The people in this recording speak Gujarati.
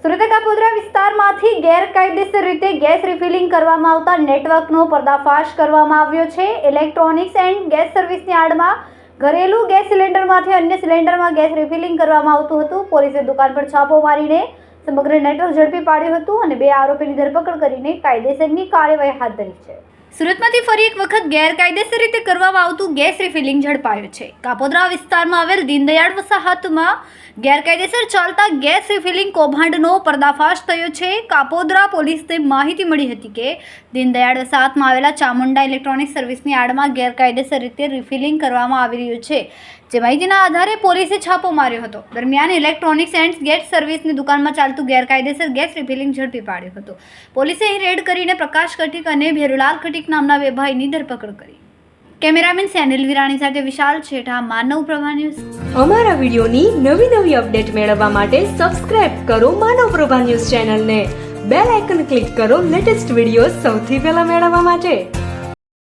સુરત કાપોદ્રા વિસ્તારમાંથી ગેરકાયદેસર રીતે ગેસ રિફિલિંગ કરવામાં આવતા નેટવર્કનો પર્દાફાશ કરવામાં આવ્યો છે। ઇલેક્ટ્રોનિક્સ એન્ડ ગેસ સર્વિસની આડમાં ઘરેલું ગેસ સિલિન્ડરમાંથી અન્ય સિલિન્ડરમાં ગેસ રિફિલિંગ કરવામાં આવતું હતું। પોલીસે દુકાન પર છાપો મારીને સમગ્ર નેટવર્ક ઝડપી પાડ્યું હતું અને 2 આરોપીની ધરપકડ કરીને કાયદેસરની કાર્યવાહી હાથ ધરી છે। સુરતમાંથી ફરી એક વખત ગેરકાયદેસર રીતે કરવામાં આવતું ગેસ રિફિલિંગ ઝડપાયું છે। કાપોદ્રા વિસ્તારમાં આવેલ દીનદયાળ વસાહતમાં ગેરકાયદેસર ચાલતા ગેસ રિફિલિંગ કૌભાંડનો પર્દાફાશ થયો છે। કાપોદ્રા પોલીસને માહિતી મળી હતી કે દીનદયાળ વસાહતમાં આવેલા ચામુંડા ઇલેક્ટ્રોનિક સર્વિસની આડમાં ગેરકાયદેસર રીતે રિફિલિંગ કરવામાં આવી રહ્યું છે। જે માહિતીના આધારે પોલીસે છાપો માર્યો હતો। દરમિયાન ઇલેક્ટ્રોનિક્સ એન્ડ ગેસ સર્વિસની દુકાનમાં ચાલતું ગેરકાયદેસર ગેસ રિફિલિંગ ઝડપી પાડ્યું હતું। પોલીસે અહીં રેડ કરીને પ્રકાશ ખટીક અને ભેરુલાલ ખટીક નામના 2 ભાઈની ધરપકડ કરી। કેમેરામેન સેનિલ વિરાણી સાથે વિશાલ છેઠા, માનવ પ્રભા ન્યૂઝ। અમારા વિડીયોની નવી અપડેટ મેળવવા માટે સબસ્ક્રાઇબ કરો માનવ પ્રભા ન્યૂઝ ચેનલને। બેલ આઇકન ક્લિક કરો લેટેસ્ટ વિડીયો સૌથી પહેલા મેળવવા માટે।